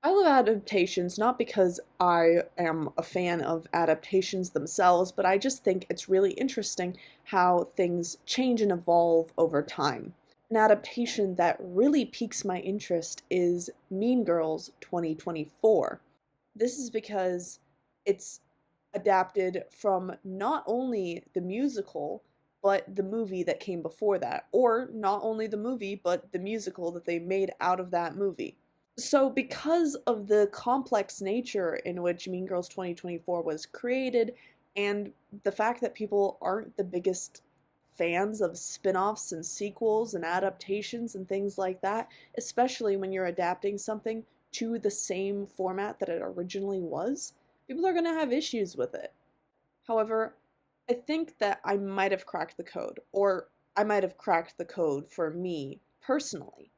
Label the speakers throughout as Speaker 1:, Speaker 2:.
Speaker 1: I love adaptations not because I am a fan of adaptations themselves, but I just think it's really interesting how things change and evolve over time. An adaptation that really piques my interest is Mean Girls 2024. This is because it's adapted from not only the musical, but the movie that came before that, or not only the movie, but the musical that they made out of that movie. So, because of the complex nature in which Mean Girls 2024 was created, and the fact that people aren't the biggest fans of spin offs and sequels and adaptations and things like that, especially when you're adapting something to the same format that it originally was, people are going to have issues with it. However, I think that I might have cracked the code, or I might have cracked the code for me personally.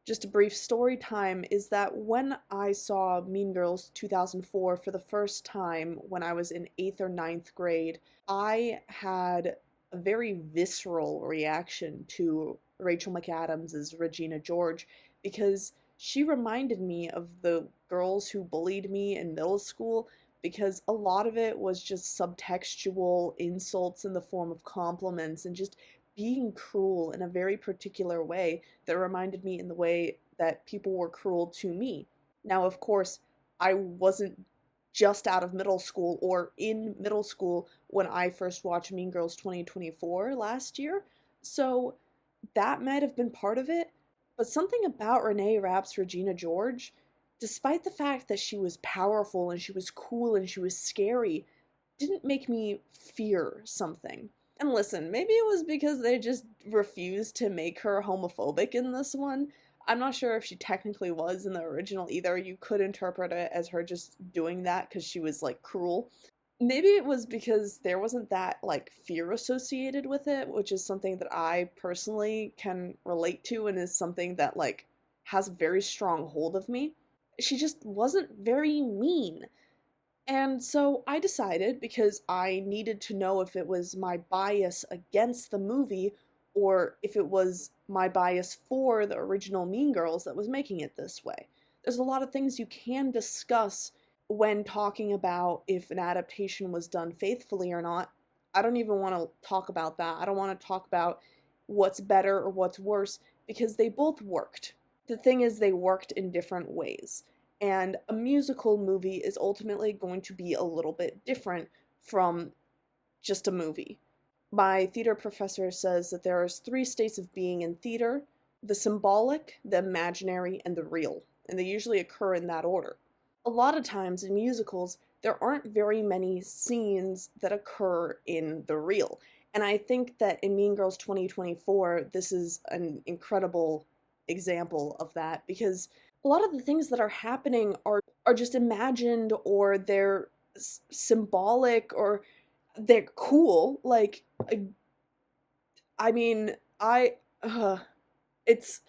Speaker 1: Just a brief story time is that when I saw Mean Girls 2004 for the first time when I was in 8th or ninth grade, I had a very visceral reaction to Rachel McAdams' Regina George because she reminded me of the girls who bullied me in middle school, because a lot of it was just subtextual insults in the form of compliments and just being cruel in a very particular way that reminded me in the way that people were cruel to me. Now, of course, I wasn't just out of middle school or in middle school when I first watched Mean Girls 2024 last year, so that might have been part of it. But something about Renee Rapp's Regina George, despite the fact that she was powerful and she was cool and she was scary, didn't make me fear something. And listen, maybe it was because they just refused to make her homophobic in this one. I'm not sure if she technically was in the original either. You could interpret it as her just doing that because she was like cruel. Maybe it was because there wasn't that like fear associated with it, which is something that I personally can relate to and is something that like has a very strong hold of me. She just wasn't very mean. And so I decided, because I needed to know if it was my bias against the movie or if it was my bias for the original Mean Girls that was making it this way. There's a lot of things you can discuss when talking about if an adaptation was done faithfully or not. I don't even want to talk about that. I don't want to talk about what's better or what's worse because they both worked. The thing is, they worked in different ways. And a musical movie is ultimately going to be a little bit different from just a movie. My theater professor says that there are three states of being in theater: the symbolic, the imaginary, and the real. And they usually occur in that order. A lot of times in musicals, there aren't very many scenes that occur in the real. And I think that in Mean Girls 2024, this is an incredible example of that, because a lot of the things that are happening are just imagined, or they're symbolic, or they're cool. Like, I mean, it's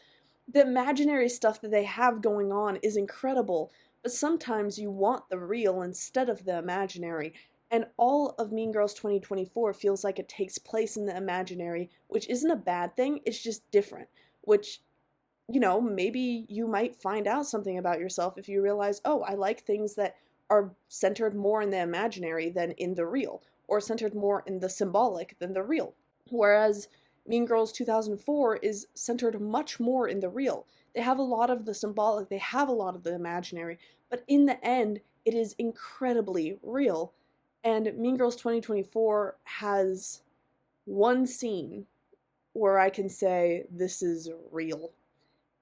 Speaker 1: the imaginary stuff that they have going on is incredible, but sometimes you want the real instead of the imaginary. And all of Mean Girls 2024 feels like it takes place in the imaginary, which isn't a bad thing, it's just different. Which, maybe you might find out something about yourself if you realize, oh, I like things that are centered more in the imaginary than in the real, or centered more in the symbolic than the real. Whereas Mean Girls 2004 is centered much more in the real. They have a lot of the symbolic, they have a lot of the imaginary, but in the end, it is incredibly real. And Mean Girls 2024 has one scene where I can say this is real.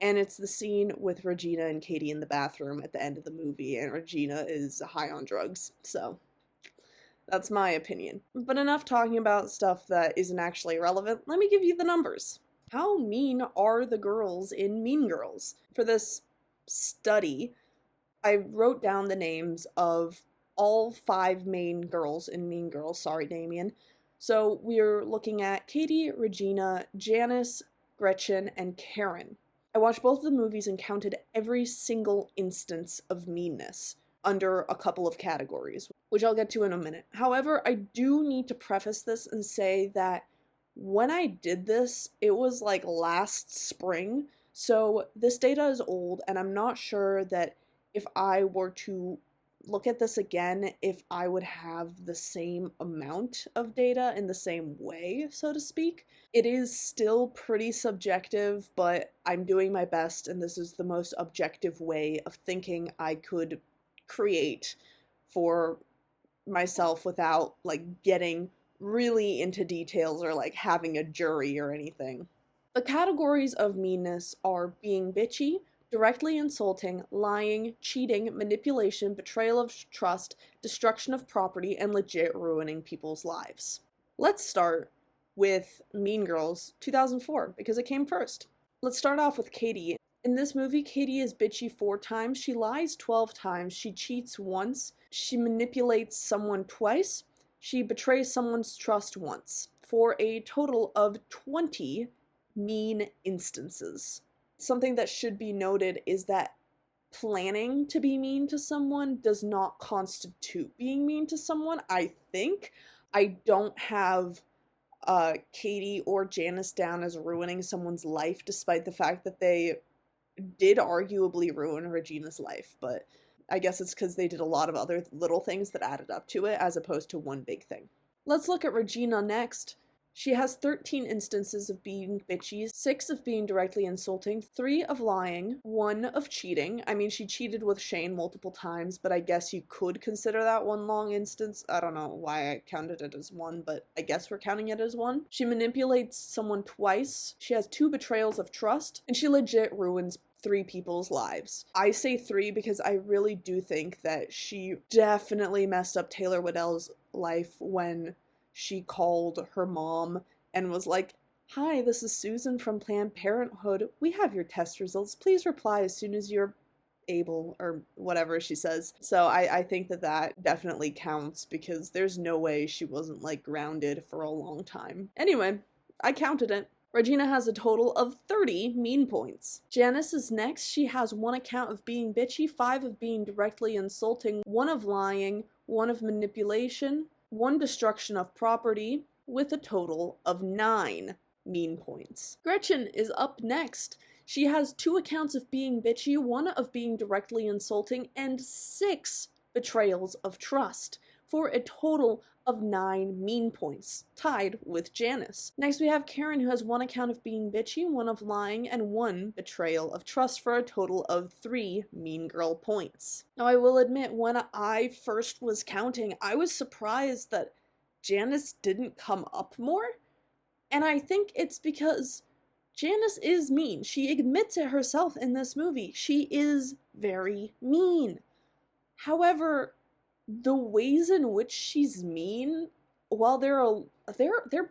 Speaker 1: And it's the scene with Regina and Katie in the bathroom at the end of the movie, and Regina is high on drugs. So, that's my opinion. But enough talking about stuff that isn't actually relevant. Let me give you the numbers. How mean are the girls in Mean Girls? For this study, I wrote down the names of all 5 main girls in Mean Girls. Sorry, Damien. So we're looking at Katie, Regina, Janice, Gretchen, and Karen. I watched both of the movies and counted every single instance of meanness under a couple of categories, which I'll get to in a minute. However, I do need to preface this and say that when I did this, it was like last spring, so this data is old, and I'm not sure that if I were to look at this again, if I would have the same amount of data in the same way, so to speak. It is still pretty subjective, but I'm doing my best, and this is the most objective way of thinking I could create for myself without like getting really into details or like having a jury or anything. The categories of meanness are being bitchy, directly insulting, lying, cheating, manipulation, betrayal of trust, destruction of property, and legit ruining people's lives. Let's start with Mean Girls 2004 because it came first. Let's start off with Katie. In this movie, Katie is bitchy 4 times, she lies 12 times, she cheats once, she manipulates someone twice, she betrays someone's trust once, for a total of 20 mean instances. Something that should be noted is that planning to be mean to someone does not constitute being mean to someone, I think. I don't have Katie or Janice down as ruining someone's life, despite the fact that they did arguably ruin Regina's life, but I guess it's because they did a lot of other little things that added up to it, as opposed to one big thing. Let's look at Regina next. She has 13 instances of being bitchy, 6 of being directly insulting, 3 of lying, 1 of cheating. I mean, she cheated with Shane multiple times, but I guess you could consider that one long instance. I don't know why I counted it as 1, but I guess we're counting it as 1. She manipulates someone twice, she has 2 betrayals of trust, and she legit ruins 3 people's lives. I say 3 because I really do think that she definitely messed up Taylor Waddell's life when she called her mom and was like, "Hi, this is Susan from Planned Parenthood. We have your test results. Please reply as soon as you're able," or whatever she says. So I think that that definitely counts because there's no way she wasn't like grounded for a long time. Anyway, I counted it. Regina has a total of 30 mean points. Janice is next. She has 1 account of being bitchy, 5 of being directly insulting, 1 of lying, 1 of manipulation, 1 destruction of property, with a total of 9 mean points. Gretchen is up next. She has 2 accounts of being bitchy, 1 of being directly insulting, and 6 betrayals of trust, for a total of 9 mean points, tied with Janice. Next we have Karen, who has 1 account of being bitchy, 1 of lying, and 1 betrayal of trust, for a total of 3 mean girl points. Now I will admit, when I first was counting, I was surprised that Janice didn't come up more, and I think it's because Janice is mean. She admits it herself in this movie. She is very mean. However, the ways in which she's mean, while they're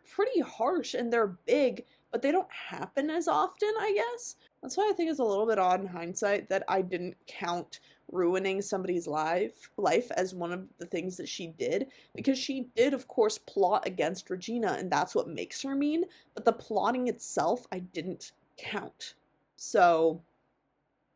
Speaker 1: pretty harsh and they're big, but they don't happen as often, I guess. That's why I think it's a little bit odd in hindsight that I didn't count ruining somebody's life as one of the things that she did, because she did, of course, plot against Regina, and that's what makes her mean, but the plotting itself I didn't count. So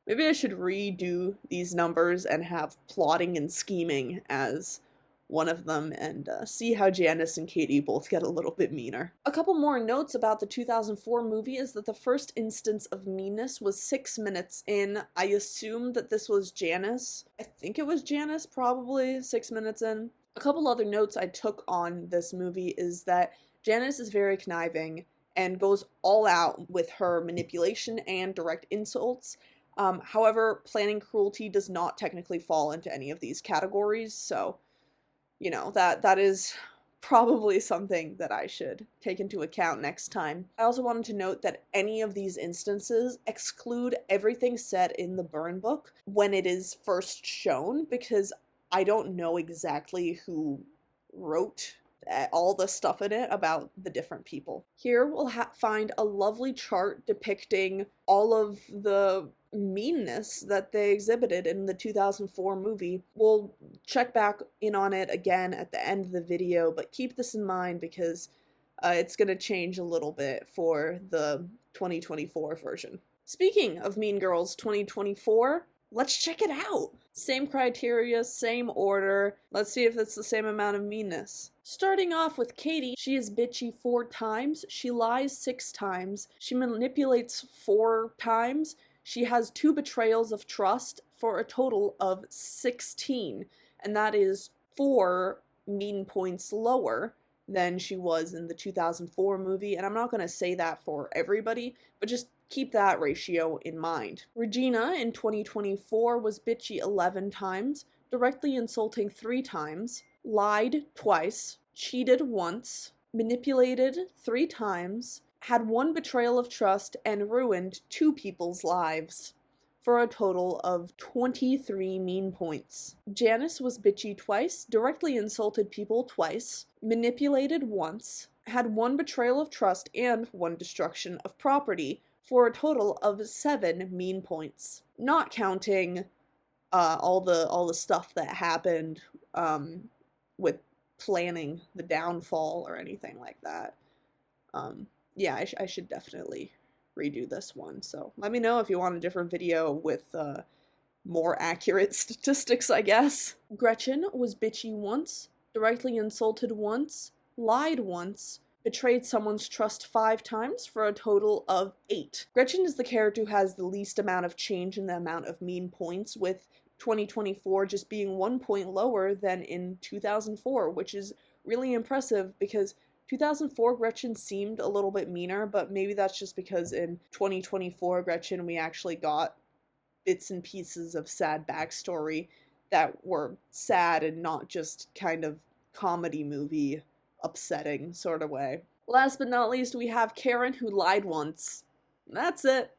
Speaker 1: maybe I should redo these numbers and have plotting and scheming as one of them, and see how Janice and Katie both get a little bit meaner. A couple more notes about the 2004 movie is that the first instance of meanness was 6 minutes in. I assume that this was Janice. I think it was Janice, probably 6 minutes in. A couple other notes I took on this movie is that Janice is very conniving and goes all out with her manipulation and direct insults. However, planning cruelty does not technically fall into any of these categories, so, you know, that is probably something that I should take into account next time. I also wanted to note that any of these instances exclude everything said in the burn book when it is first shown, because I don't know exactly who wrote all the stuff in it about the different people. Here we'll find a lovely chart depicting all of the meanness that they exhibited in the 2004 movie. We'll check back in on it again at the end of the video, but keep this in mind because it's going to change a little bit for the 2024 version. Speaking of Mean Girls 2024, let's check it out! Same criteria, same order. Let's see if it's the same amount of meanness. Starting off with Katie, she is bitchy 4 times, she lies 6 times, she manipulates 4 times, she has 2 betrayals of trust, for a total of 16, and that is 4 mean points lower than she was in the 2004 movie, and I'm not going to say that for everybody, but just keep that ratio in mind. Regina in 2024 was bitchy 11 times, directly insulting 3 times, lied twice, cheated once, manipulated 3 times, had 1 betrayal of trust, and ruined 2 people's lives, for a total of 23 mean points. Janice was bitchy twice, directly insulted people twice, manipulated once, had 1 betrayal of trust and 1 destruction of property, for a total of 7 mean points. Not counting all the stuff that happened with planning the downfall or anything like that. Yeah, I should definitely redo this one. So let me know if you want a different video with more accurate statistics, I guess. Gretchen was bitchy once, directly insulted once, lied once, betrayed someone's trust 5 times, for a total of 8. Gretchen is the character who has the least amount of change in the amount of mean points, with 2024 just being 1 point lower than in 2004, which is really impressive because 2004 Gretchen seemed a little bit meaner, but maybe that's just because in 2024 Gretchen we actually got bits and pieces of sad backstory that were sad and not just kind of comedy movie upsetting sort of way. Last but not least, we have Karen, who lied once. That's it.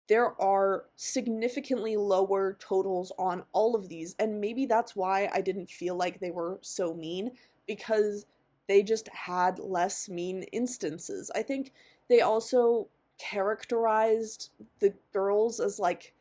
Speaker 1: There are significantly lower totals on all of these, and maybe that's why I didn't feel like they were so mean, because they just had less mean instances. I think they also characterized the girls as like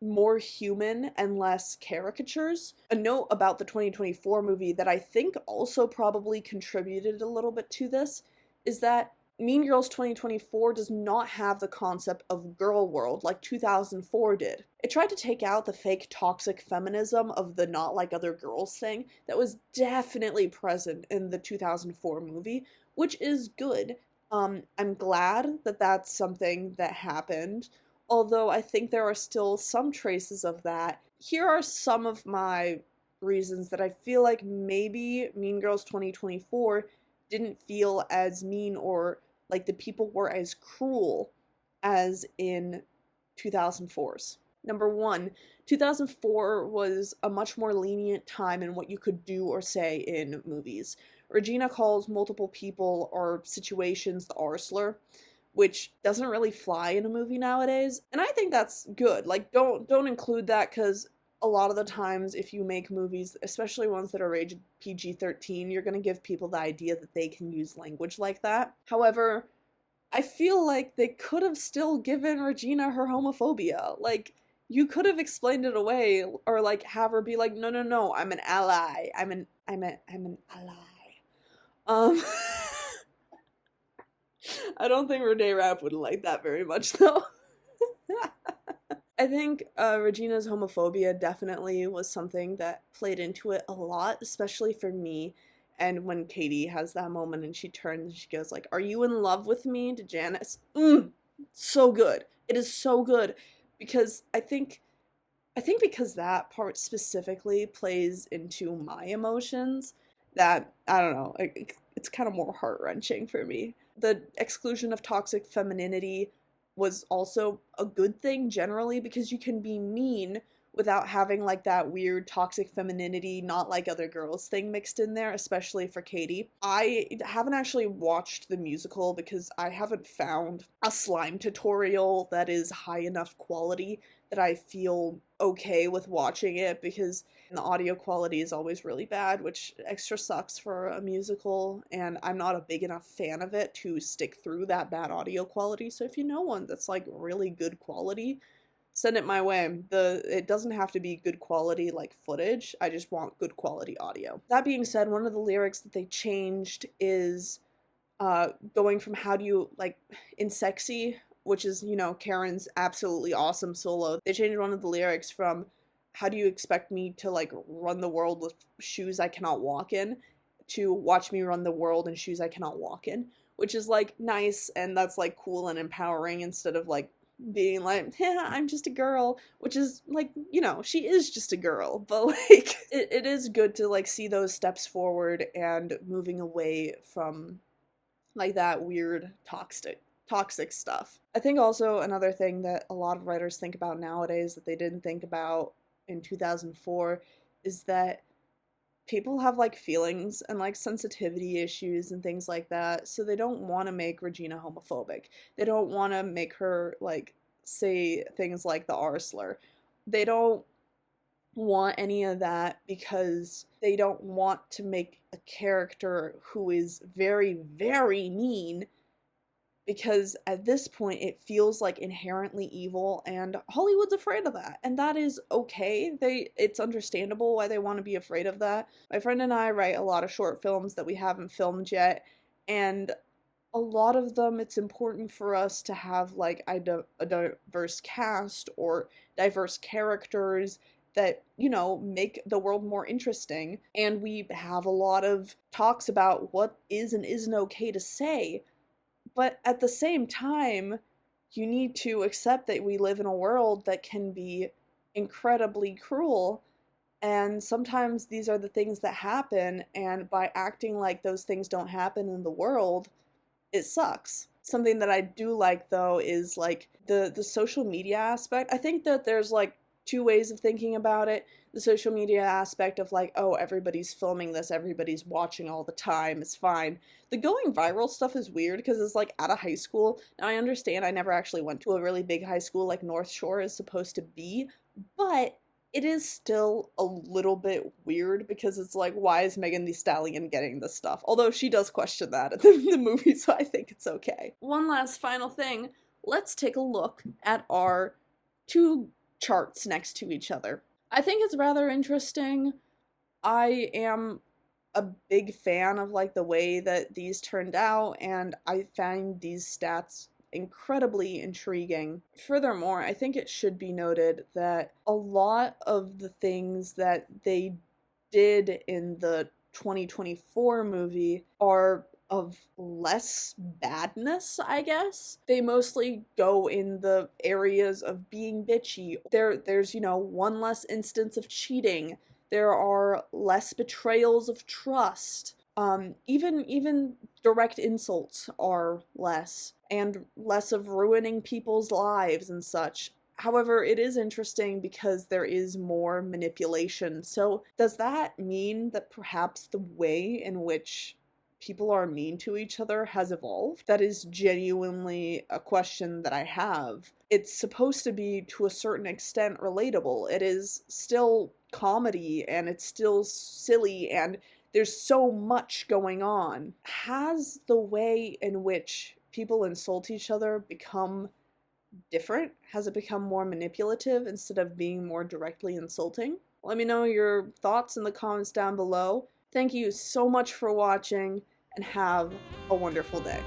Speaker 1: more human and less caricatures. A note about the 2024 movie that I think also probably contributed a little bit to this is that Mean Girls 2024 does not have the concept of girl world like 2004 did. It tried to take out the fake toxic feminism of the not like other girls thing that was definitely present in the 2004 movie, which is good. I'm glad that that's something that happened, although I think there are still some traces of that. Here are some of my reasons that I feel like maybe Mean Girls 2024 didn't feel as mean or like the people were as cruel as in 2004's. Number 1, 2004 was a much more lenient time in what you could do or say in movies. Regina calls multiple people or situations the R slur, which doesn't really fly in a movie nowadays, and I think that's good. Like, don't include that, because a lot of the times if you make movies, especially ones that are rated PG-13, you're gonna give people the idea that they can use language like that. However, I feel like they could have still given Regina her homophobia. Like, you could have explained it away, or like have her be like, no, I'm an ally. I'm an ally. I don't think Renee Rapp would like that very much though. I think Regina's homophobia definitely was something that played into it a lot, especially for me. And when Katie has that moment and she turns and she goes like, "Are you in love with me?" to Janice. So good. It is so good, because I think because that part specifically plays into my emotions, that, I don't know, it's kind of more heart-wrenching for me. The exclusion of toxic femininity was also a good thing generally, because you can be mean without having like that weird toxic femininity, not like other girls thing mixed in there, especially for Katie. I haven't actually watched the musical because I haven't found a slime tutorial that is high enough quality that I feel okay with watching it, because the audio quality is always really bad, which extra sucks for a musical, and I'm not a big enough fan of it to stick through that bad audio quality. So if you know one that's like really good quality, send it my way. It doesn't have to be good quality like footage, I just want good quality audio. That being said, one of the lyrics that they changed is going from how do you, like, in Sexy, which is, you know, Karen's absolutely awesome solo, they changed one of the lyrics from how do you expect me to like run the world with shoes I cannot walk in, to watch me run the world in shoes I cannot walk in, which is like nice, and that's like cool and empowering, instead of like being like, yeah, I'm just a girl, which is like, you know, she is just a girl, but like, it is good to like see those steps forward and moving away from like that weird toxic stuff. I think also another thing that a lot of writers think about nowadays that they didn't think about in 2004 is that people have like feelings and like sensitivity issues and things like that, so they don't want to make Regina homophobic. They don't want to make her like say things like the R slur. They don't want any of that because they don't want to make a character who is very, very mean, because at this point it feels like inherently evil, and Hollywood's afraid of that, and that is okay. It's understandable why they want to be afraid of that. My friend and I write a lot of short films that we haven't filmed yet, and a lot of them it's important for us to have like a diverse cast or diverse characters that, you know, make the world more interesting, and we have a lot of talks about what is and isn't okay to say. But at the same time, you need to accept that we live in a world that can be incredibly cruel, and sometimes these are the things that happen, and by acting like those things don't happen in the world, it sucks. Something that I do like though is like the social media aspect. I think that there's like two ways of thinking about it. The social media aspect of like, oh, everybody's filming this, everybody's watching all the time, it's fine. The going viral stuff is weird because it's like at a high school. Now I understand I never actually went to a really big high school like North Shore is supposed to be, but it is still a little bit weird because it's like, why is Megan Thee Stallion getting this stuff? Although she does question that in the movie, so I think it's okay. One last final thing, let's take a look at our two charts next to each other. I think it's rather interesting. I am a big fan of like the way that these turned out, and I find these stats incredibly intriguing. Furthermore, I think it should be noted that a lot of the things that they did in the 2024 movie are of less badness, I guess. They mostly go in the areas of being bitchy. There's, you know, one less instance of cheating. There are less betrayals of trust. Even direct insults are less, and less of ruining people's lives and such. However, it is interesting because there is more manipulation. So, does that mean that perhaps the way in which people are mean to each other has evolved? That is genuinely a question that I have. It's supposed to be, to a certain extent, relatable. It is still comedy, and it's still silly, and there's so much going on. Has the way in which people insult each other become different? Has it become more manipulative instead of being more directly insulting? Let me know your thoughts in the comments down below. Thank you so much for watching, and have a wonderful day.